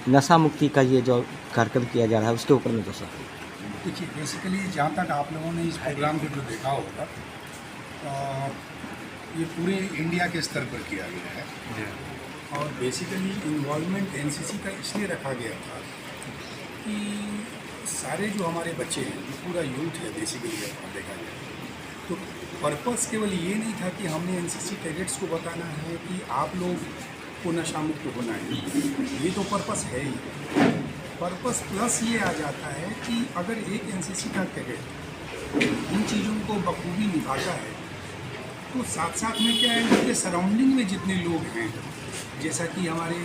नशा मुक्ति का ये जो कार्यक्रम किया जा रहा है उसके ऊपर में दोस्तों देखिए, बेसिकली जहाँ तक आप लोगों ने इस प्रोग्राम को जो देखा होगा, ये पूरे इंडिया के स्तर पर किया गया है। और बेसिकली इन्वॉल्वमेंट एनसीसी का इसलिए रखा गया था कि सारे जो हमारे बच्चे हैं, जो पूरा यूथ है बेसिकली अगर देखा जाए, तो पर्पस केवल ये नहीं था कि हमने एनसीसी कैडेट्स को बताना है कि आप लोग को नशा मुक्त होना है, ये तो पर्पस है ही। पर्पस प्लस ये आ जाता है कि अगर एक एनसीसी का कैडेट इन चीज़ों को बखूबी निभाता है, तो साथ साथ में क्या है, उनके सराउंडिंग में जितने लोग हैं, जैसा कि हमारे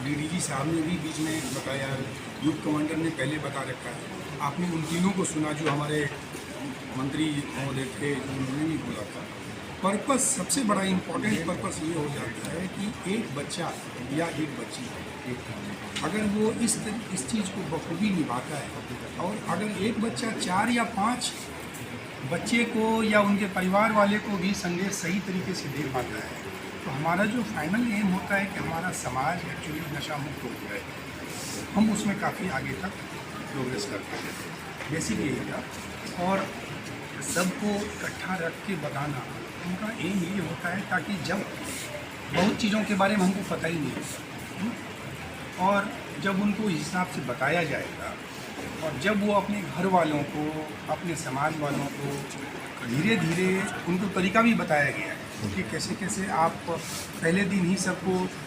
डीडीजी साहब ने भी बीच में बताया, यूथ कमांडर ने पहले बता रखा है, आपने उन तीनों को सुना जो हमारे मंत्री महोदय थे, उन्होंने भी बोला था। पर्पस सबसे बड़ा इम्पोर्टेंट पर्पस ये हो जाता है कि एक बच्चा या एक बच्ची अगर वो इस चीज़ को बखूबी निभाता है, और अगर एक बच्चा 4 या 5 बच्चे को या उनके परिवार वाले को भी संदेश सही तरीके से दे पाता है, तो हमारा जो फाइनल एम होता है कि हमारा समाज एक्चुअली नशा मुक्त हो जाए, हम उसमें काफ़ी आगे तक प्रोग्रेस करते हैं। बेसिकली यही था। और सबको इकट्ठा रख के बताना उनका एम ये होता है ताकि जब बहुत चीज़ों के बारे में हमको पता ही नहीं है, और जब उनको इस हिसाब से बताया जाएगा, और जब वो अपने घर वालों को, अपने समाज वालों को धीरे धीरे उनको तरीका भी बताया गया है कि कैसे कैसे आप पहले दिन ही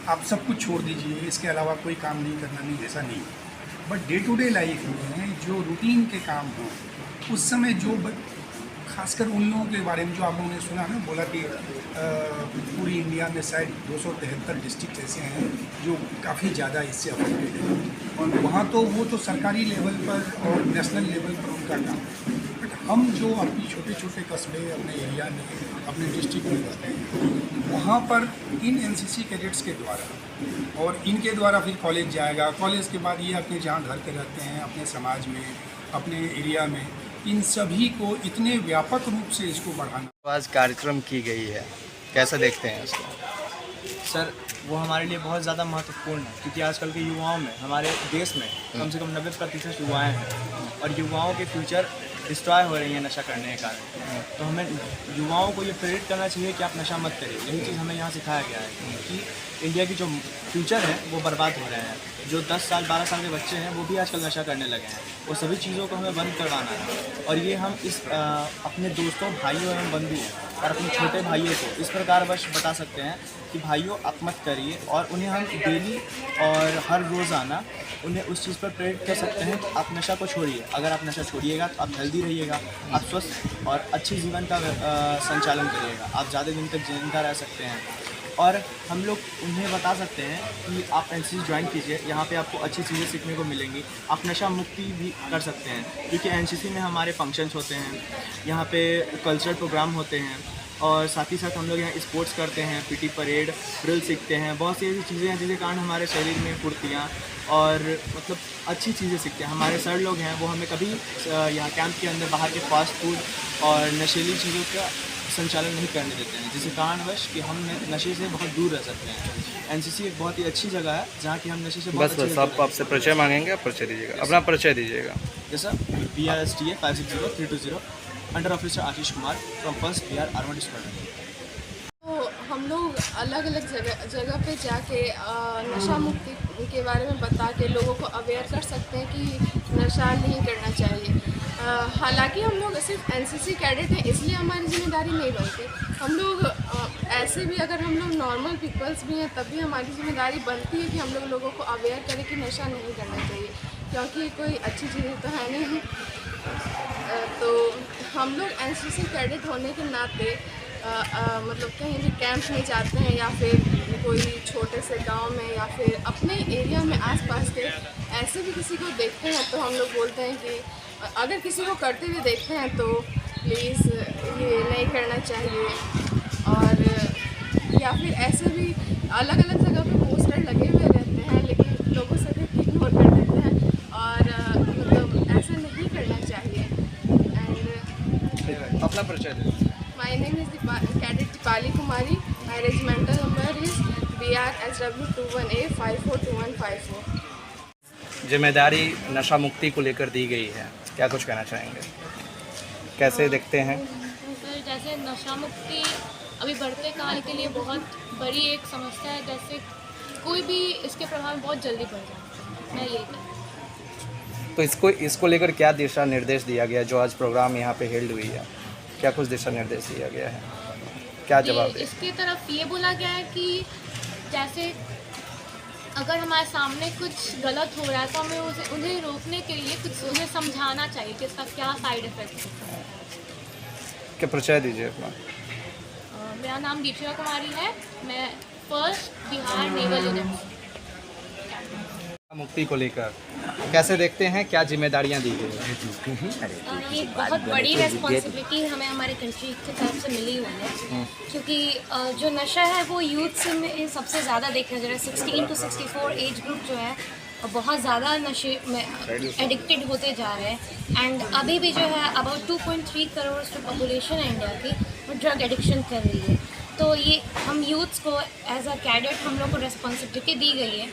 आप सब कुछ छोड़ दीजिए, इसके अलावा कोई काम नहीं करना, नहीं, ऐसा नहीं। But day to day life में जो रूटीन के काम हों, उस समय जो खासकर उन लोगों के बारे में जो आप लोगों ने सुना ना, बोला कि पूरी इंडिया में शायद 273 डिस्ट्रिक्ट ऐसे हैं जो काफ़ी ज़्यादा इससे अफेक्टेड हैं, और वहाँ तो वो तो सरकारी लेवल पर और नेशनल लेवल पर उनका काम है। बट हम जो अपनी छोटे छोटे कस्बे अपने एरिया में, अपने डिस्ट्रिक्ट में रहते हैं, वहाँ पर इन एनसीसी कैडेट्स के द्वारा, और इनके द्वारा फिर कॉलेज जाएगा, कॉलेज के बाद ये अपने जहाँ घर पे रहते हैं, अपने समाज में, अपने एरिया में, इन सभी को इतने व्यापक रूप से इसको बढ़ाना। आज कार्यक्रम की गई है, कैसा देखते हैं इसको? सर, वो हमारे लिए बहुत ज़्यादा महत्वपूर्ण है, क्योंकि आजकल के युवाओं में, हमारे देश में कम से कम 90% युवाएँ हैं, और युवाओं के फ्यूचर डिस्ट्रॉय हो रही है नशा करने के कारण। तो हमें युवाओं को ये प्रेरित करना चाहिए कि आप नशा मत करिए। यही चीज़ हमें यहाँ सिखाया गया है कि इंडिया की जो फ्यूचर है वो बर्बाद हो रहे हैं। जो 10 साल 12 साल के बच्चे हैं वो भी आजकल नशा करने लगे हैं। वो सभी चीज़ों को हमें बंद करवाना है, और ये हम इस अपने दोस्तों, भाइयों एवं बंधुओं और अपने छोटे भाइयों को इस प्रकार वश बता सकते हैं कि भाइयों आप मत करिए, और उन्हें हम डेली और हर रोज़ाना उन्हें उस चीज़ पर प्रेरित कर सकते हैं कि आप नशा को छोड़िए। अगर आप नशा छोड़िएगा तो आप हेल्दी रहिएगा, आप स्वस्थ और अच्छी जीवन का संचालन करिएगा, आप ज़्यादा दिन तक जिंदा रह सकते हैं। और हम लोग उन्हें बता सकते हैं कि आप एनसीसी ज्वाइन कीजिए, यहाँ पे आपको अच्छी चीज़ें सीखने को मिलेंगी, आप नशा मुक्ति भी कर सकते हैं, क्योंकि एनसीसी में हमारे फंक्शंस होते हैं, यहाँ पे कल्चरल प्रोग्राम होते हैं, और साथ ही साथ हम लोग यहाँ स्पोर्ट्स करते हैं, पीटी परेड, ड्रिल सीखते हैं, बहुत सी ऐसी चीज़ें हैं जिसके कारण हमारे शरीर में फुर्तियाँ और मतलब अच्छी चीज़ें सीखते हैं। हमारे सर लोग हैं वो हमें कभी यहाँ कैंप के अंदर बाहर के फास्ट फूड और नशीली चीज़ों का संचालन नहीं करने देते हैं, जिसके कारणवश कि हम नशे से बहुत दूर रह सकते हैं। एनसीसी एक बहुत ही अच्छी जगह है जहाँ की हम नशे से बस आप आपसे परिचय मांगेंगे, आप परिचय दीजिएगा, अपना परिचय दीजिएगा। जैसा BRSTA 560-320 under officer Ashish Kumar from 1st BR armed squadron. तो हम लोग अलग अलग जगह पे जाके नशा मुक्ति के बारे में बता के लोगों को अवेयर कर सकते हैं कि नशा नहीं करना चाहिए। हालांकि हम लोग सिर्फ एनसीसी कैडेट हैं इसलिए हमारी जिम्मेदारी नहीं बनती। हम लोग ऐसे भी अगर हम लोग नॉर्मल पीपल्स भी हैं तब भी हमारी जिम्मेदारी बनती है कि हम लोग लोगों को अवेयर करें कि नशा नहीं करना चाहिए, क्योंकि कोई अच्छी चीज़ तो है नहीं। तो हम लोग एनसीसी कैडेट होने के नाते मतलब कहीं भी कैंप में जाते हैं या फिर कोई छोटे से गांव में या फिर अपने एरिया में आसपास के ऐसे भी किसी को देखते हैं तो हम लोग बोलते हैं कि अगर किसी को करते हुए देखते हैं तो प्लीज़ ये नहीं करना चाहिए। और या फिर ऐसे भी अलग अलग जगह पे पोस्टर लगे हुए रहते हैं लेकिन लोगों से भी इग्नोर कर देते हैं और मतलब ऐसा नहीं करना चाहिए। एंड अपना परिचय दीजिए। My name is Cadet Dipali Kumari. My regimental number is BRSW21A 542154. जिम्मेदारी नशा मुक्ति को लेकर दी गई है, क्या कुछ कहना चाहेंगे? कैसे देखते हैं? सर जैसे नशा मुक्ति अभी बढ़ते काल के लिए बहुत बड़ी एक समस्या है, जैसे कोई भी इसके प्रभाव में बहुत जल्दी बढ़ जाता है। मैं ये कहूँ तो इसको लेकर क्या दिशा निर्देश दिया गया जो आज प्रोग्राम यहाँ पे हेल्ड हुई है? क्या कुछ दिशा निर्देश दिया गया है? क्या जवाब है? इसकी तरफ ये बोला गया है कि जैसे अगर हमारे सामने कुछ गलत हो रहा है तो हमें उन्हें रोकने के लिए कुछ उन्हें समझाना चाहिए कि इसका क्या साइड इफेक्ट है। क्या परिचय दीजिए अपना। मेरा नाम दीपिका कुमारी है, मैं फर्स्ट बिहार नेवल यूनिट। मुक्ति को लेकर कैसे देखते हैं, क्या जिम्मेदारियां दी गई हैं? ये बहुत बड़ी रेस्पॉन्सिबिलिटी हमें हमारे कंट्री की तरफ से मिली हुई है, क्योंकि जो नशा है वो यूथ में सबसे ज़्यादा देखा जा रहा है। 16 to 64 एज ग्रुप जो है बहुत ज़्यादा नशे में एडिक्टेड होते जा रहे हैं। एंड अभी भी जो है अबाउट 2.3 करोड़ जो पॉपुलेशन है इंडिया की वो ड्रग एडिक्शन कर रही है। तो ये हम यूथ्स को एज अ कैडेट हम लोग को रेस्पॉन्सिबिलिटी दी गई है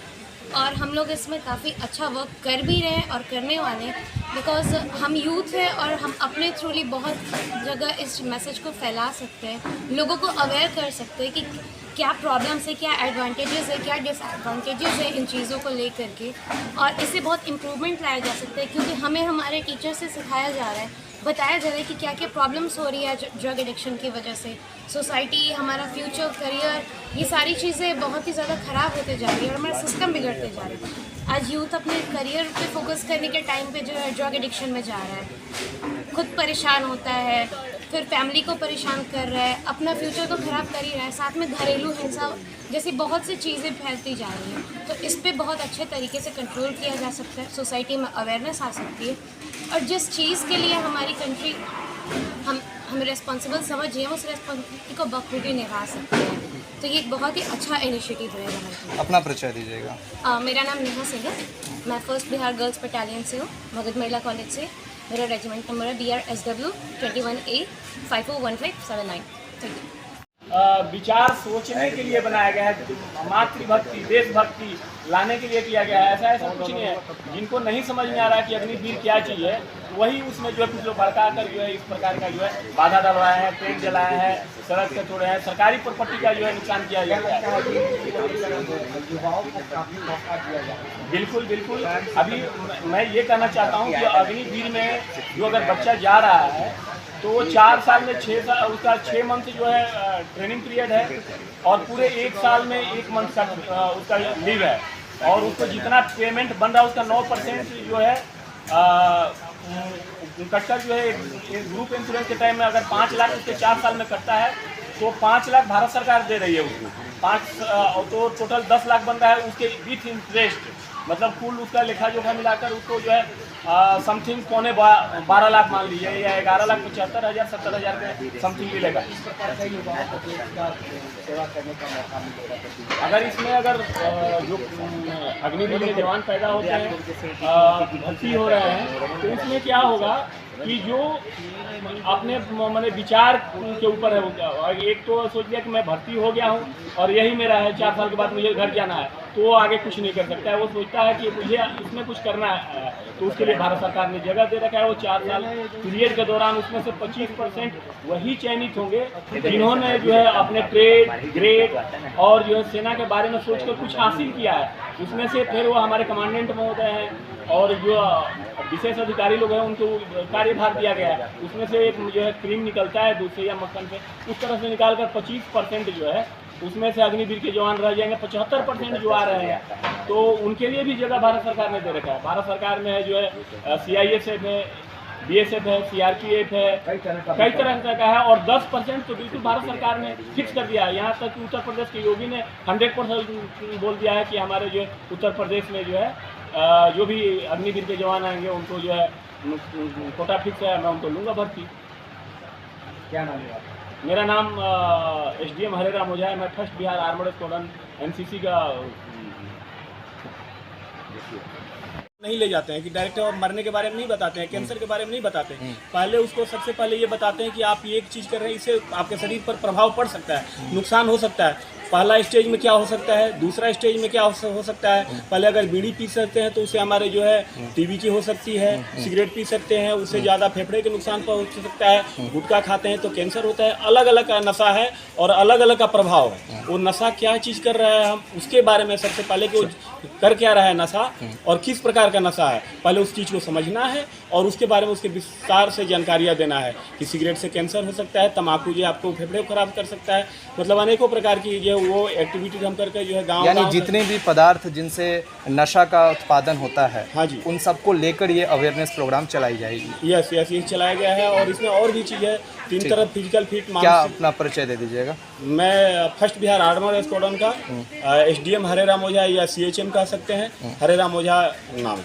और हम लोग इसमें काफ़ी अच्छा वर्क कर भी रहे हैं और करने वाले, बिकॉज हम यूथ हैं और हम अपने थ्रूली बहुत जगह इस मैसेज को फैला सकते हैं, लोगों को अवेयर कर सकते हैं कि क्या प्रॉब्लम्स है, क्या एडवांटेजेस है, क्या डिसएडवांटेजेस है इन चीज़ों को लेकर के, और इससे बहुत इम्प्रूवमेंट लाया जा सकता है। क्योंकि हमें हमारे टीचर से सिखाया जा रहा है, बताया जा रहा है कि क्या क्या प्रॉब्लम्स हो रही है ड्रग एडिक्शन की वजह से, सोसाइटी, हमारा फ्यूचर, करियर, ये सारी चीज़ें बहुत ही ज़्यादा ख़राब होते जा रही है और हमारा सिस्टम बिगड़ते जा रहा है। आज यूथ अपने करियर पे फोकस करने के टाइम पे जो है ड्रग एडिक्शन में जा रहा है, खुद परेशान होता है, फिर फैमिली को परेशान कर रहा है, अपना फ्यूचर तो ख़राब कर ही रहा है, साथ में घरेलू हिंसा जैसी बहुत सी चीज़ें फैलती जा रही हैं। तो इस पे बहुत अच्छे तरीके से कंट्रोल किया जा सकता है, सोसाइटी में अवेयरनेस आ सकती है, और जिस चीज़ के लिए हमारी कंट्री हम रिस्पॉन्सिबल समझिए उस रिस्पॉन्सिबिलिटी को बखूबी निभा सकते हैं। तो ये एक बहुत ही अच्छा इनिशिएटिव रहेगा हमारे लिए। अपना परिचय दीजिएगा। मेरा नाम नेहा सिंह है, मैं फर्स्ट बिहार गर्ल्स बटालियन से हूँ, मगध महिला कॉलेज से। मेरा रेजिमेंट नंबर है BRSW 21A 541579। Thank you. विचार सोचने के लिए बनाया गया है, मातृभक्ति, देशभक्ति लाने के लिए किया गया है। ऐसा कुछ नहीं है। जिनको नहीं समझ में आ रहा है कि अग्निवीर क्या चीज़ है, वही उसमें जो है कुछ लोग भड़का कर जो है इस प्रकार का जो है बाधा डलवाए हैं, ट्रेन जलाए हैं, सड़क के तोड़े हैं, सरकारी प्रॉपर्टी का जो है नुकसान किया जाता है। बिल्कुल बिल्कुल। अभी मैं ये कहना चाहता हूँ कि अग्निवीर में जो अगर बच्चा जा रहा है तो 4 साल में 6 साल उसका 6 मंथ जो है ट्रेनिंग पीरियड है, और पूरे 1 साल में 1 मंथ का उसका लीव है, और उसको जितना पेमेंट बन रहा है उसका 9% जो है कटकर जो है ग्रुप इंश्योरेंस के टाइम में अगर 5 लाख उसके 4 साल में कटता है तो 5 लाख भारत सरकार दे रही है उसको। 5 तो टोटल 10 लाख बन रहा है उसके विथ इंटरेस्ट, मतलब कुल उसका लेखा जोखा मिलाकर उसको जो है समथिंग 12 लाख मान लीजिए, या 11,75,000 70,000 के समथिंग मिलेगा। अगर इसमें अगर जो अग्निवीर के जवान पैदा होते हैं, भर्ती हो रहे हैं, तो इसमें क्या होगा कि जो अपने मैंने विचार के ऊपर है वो, एक तो सोच लिया कि मैं भर्ती हो गया हूँ और यही मेरा है, 4 साल के बाद मुझे घर जाना है, तो वो आगे कुछ नहीं कर सकता है। वो सोचता है कि मुझे इसमें कुछ करना है, तो उसके लिए भारत सरकार ने जगह दे रखा है। वो 4 साल पीरियड के दौरान उसमें से 25% वही चयनित होंगे जिन्होंने जो है अपने ट्रेड, ग्रेड और जो है सेना के बारे में सोचकर कुछ हासिल किया है। उसमें से फिर वो हमारे कमांडेंट महोदय हैं और जो विशेष अधिकारी लोग हैं उनको कार्यभार दिया गया है। उसमें से एक जो है क्रीम निकलता है दूध से या मक्खन से, उस तरह से निकालकर 25% जो है उसमें से अग्निवीर के जवान रह जाएंगे। 75% जो आ रहे हैं तो उनके लिए भी जगह भारत सरकार ने दे रखा है। भारत सरकार में है जो है CISF है, BSF है, CRPF है, कई तरह का है। और 10% तो बिल्कुल भारत सरकार ने फिक्स कर दिया है। यहाँ तक कि उत्तर प्रदेश के योगी ने 100% बोल दिया है कि हमारे जो उत्तर प्रदेश में जो है जो भी अग्निवीर के जवान आएंगे उनको जो है कोटा फिक्स है, मैं उनको लूँगा भर्ती। क्या नाम है आपका? मेरा नाम SDM हरेराम ओझा है। मैं 1st Bihar armoured squadron NCC का नहीं ले जाते हैं कि डायरेक्ट मरने के बारे में नहीं बताते हैं, कैंसर के बारे में नहीं बताते हैं। पहले उसको सबसे पहले ये बताते हैं कि आप ये एक चीज़ कर रहे हैं, इससे आपके शरीर पर प्रभाव पड़ सकता है, नुकसान हो सकता है। पहला स्टेज में क्या हो सकता है, दूसरा स्टेज में क्या हो सकता है। पहले अगर बीड़ी पी सकते हैं तो उससे हमारे जो है TB की हो सकती है, सिगरेट पी सकते हैं उससे ज़्यादा फेफड़े के नुकसान पहुँच सकता है, गुटखा खाते हैं तो कैंसर होता है। अलग अलग का नशा है और अलग अलग का प्रभाव है। वो नशा क्या चीज़ कर रहा है, हम उसके बारे में सबसे पहले कि वो कर क्या रहा है नशा और किस प्रकार का नशा है, पहले उस चीज़ को समझना है और उसके बारे में उसके विस्तार से जानकारियाँ देना है कि सिगरेट से कैंसर हो सकता है, तम्बाकू जो आपको फेफड़े को खराब कर सकता है। मतलब अनेकों प्रकार की जो वो एक्टिविटीज हम करके जो है गाँव यानी जितने भी पदार्थ जिनसे नशा का उत्पादन होता है, हाँ जी, उन सबको लेकर ये अवेयरनेस प्रोग्राम चलाई जाएगी। यस ये चलाया गया है। और इसमें और भी चीज़ है, 3 तरफ फिजिकल फिट। क्या अपना परिचय दे दीजिएगा? मैं 1st बिहार आर्मर्ड स्क्वाड्रन का SDM हरेराम ओझा या CHM कह सकते हैं, हरेराम ओझा नाम।